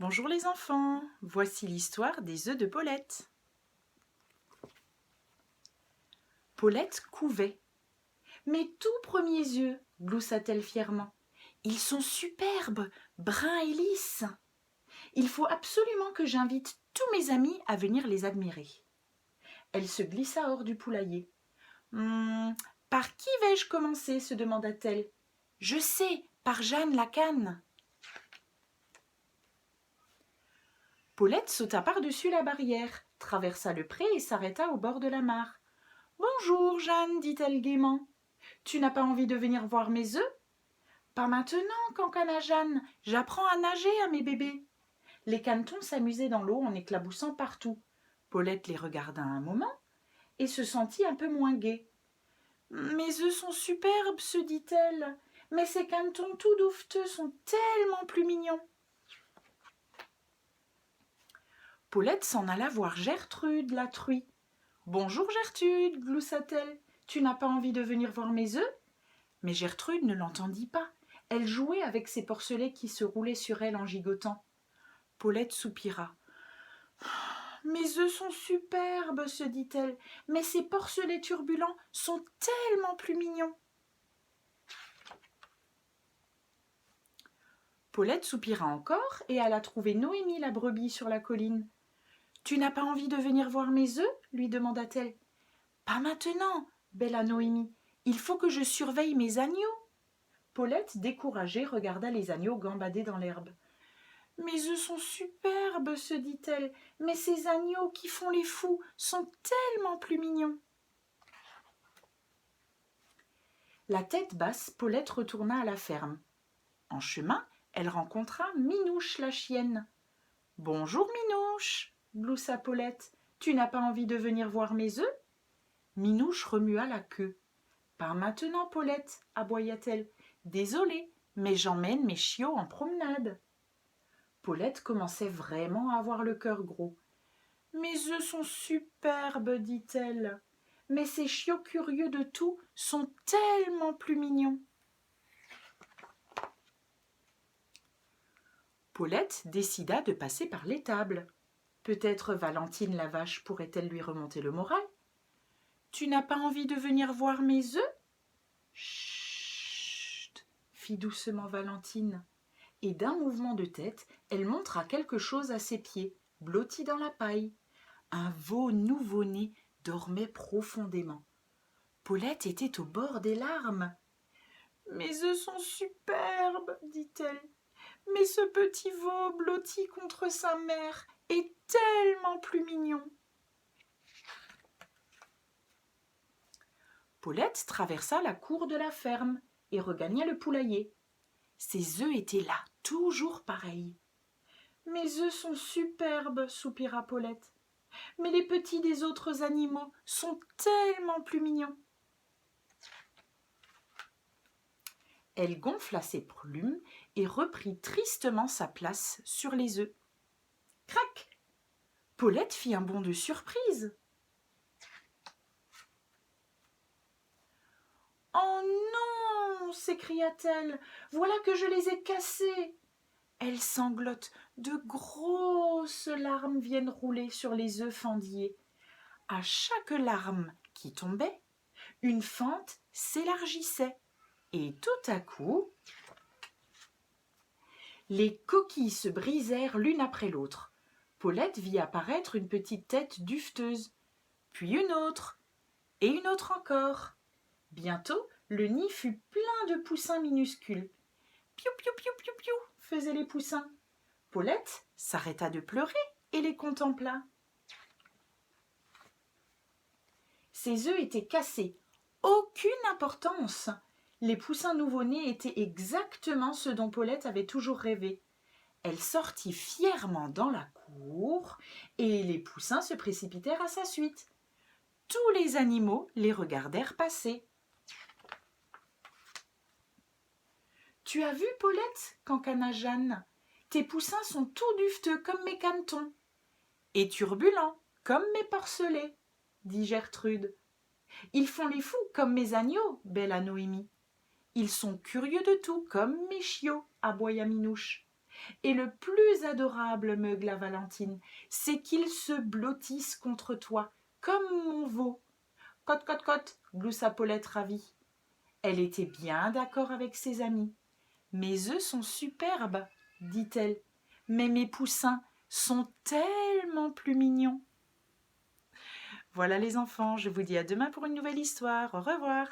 Bonjour les enfants, voici l'histoire des œufs de Paulette. Paulette couvait. Mes tout premiers œufs, gloussa-t-elle fièrement. Ils sont superbes, bruns et lisses. Il faut absolument que j'invite tous mes amis à venir les admirer. Elle se glissa hors du poulailler. Par qui vais-je commencer se demanda-t-elle. Je sais, par Jeanne la canne. Paulette sauta par-dessus la barrière, traversa le pré et s'arrêta au bord de la mare. « Bonjour, Jeanne, dit-elle gaiement. Tu n'as pas envie de venir voir mes œufs ? Pas maintenant, cancana Jeanne, j'apprends à nager à mes bébés. Les canetons s'amusaient dans l'eau en éclaboussant partout. Paulette les regarda un moment et se sentit un peu moins gaie. Mes œufs sont superbes, se dit-elle, mais ces canetons tout douveteux sont tellement plus mignons. Paulette s'en alla voir Gertrude, la truie. « Bonjour Gertrude, gloussa-t-elle, tu n'as pas envie de venir voir mes œufs ?» Mais Gertrude ne l'entendit pas. Elle jouait avec ses porcelets qui se roulaient sur elle en gigotant. Paulette soupira. « Mes œufs sont superbes, se dit-elle, mais ces porcelets turbulents sont tellement plus mignons. » Paulette soupira encore et alla trouver Noémie la brebis sur la colline. « Tu n'as pas envie de venir voir mes œufs ?» lui demanda-t-elle. « Pas maintenant, bella Noémie, il faut que je surveille mes agneaux. » Paulette, découragée, regarda les agneaux gambader dans l'herbe. « Mes œufs sont superbes, se dit-elle, mais ces agneaux qui font les fous sont tellement plus mignons. » La tête basse, Paulette retourna à la ferme. En chemin, elle rencontra Minouche la chienne. « Bonjour Minouche, gloussa Paulette, tu n'as pas envie de venir voir mes œufs ?» Minouche remua la queue. « Pas maintenant, Paulette, aboya-t-elle. Désolée, mais j'emmène mes chiots en promenade. » Paulette commençait vraiment à avoir le cœur gros. « Mes œufs sont superbes, dit-elle, mais ces chiots curieux de tout sont tellement plus mignons. » Paulette décida de passer par l'étable. Peut-être Valentine la vache pourrait-elle lui remonter le moral. « Tu n'as pas envie de venir voir mes œufs ?»« Chut !» fit doucement Valentine. Et d'un mouvement de tête, elle montra quelque chose à ses pieds, blotti dans la paille. Un veau nouveau-né dormait profondément. Paulette était au bord des larmes. « Mes œufs sont superbes, dit-elle, mais ce petit veau blotti contre sa mère est tellement plus mignon. » Paulette traversa la cour de la ferme et regagna le poulailler. Ses œufs étaient là, toujours pareils. « Mes œufs sont superbes, soupira Paulette, mais les petits des autres animaux sont tellement plus mignons. » Elle gonfla ses plumes et reprit tristement sa place sur les œufs. Crac! Paulette fit un bond de surprise. « Oh non !» s'écria-t-elle. « Voilà que je les ai cassés !» Elle sanglote. De grosses larmes viennent rouler sur les œufs fendillés. À chaque larme qui tombait, une fente s'élargissait. Et tout à coup, les coquilles se brisèrent l'une après l'autre. Paulette vit apparaître une petite tête duveteuse, puis une autre, et une autre encore. Bientôt, le nid fut plein de poussins minuscules. Piou, piou, piou, piou, piou, faisaient les poussins. Paulette s'arrêta de pleurer et les contempla. Ses œufs étaient cassés. Aucune importance. Les poussins nouveau-nés étaient exactement ce dont Paulette avait toujours rêvé. Elle sortit fièrement dans la cour et les poussins se précipitèrent à sa suite. Tous les animaux les regardèrent passer. « Tu as vu, Paulette, cancana Jeanne, tes poussins sont tout duveteux comme mes canetons et turbulents comme mes porcelets, dit Gertrude. Ils font les fous comme mes agneaux, bella Noémie. Ils sont curieux de tout comme mes chiots, aboya Minouche. Et le plus adorable, meugla Valentine, c'est qu'ils se blottissent contre toi, comme mon veau. Cote, cote, cote, gloussa Paulette ravie. Elle était bien d'accord avec ses amis. Mes œufs sont superbes, dit-elle, mais mes poussins sont tellement plus mignons. Voilà les enfants, je vous dis à demain pour une nouvelle histoire. Au revoir.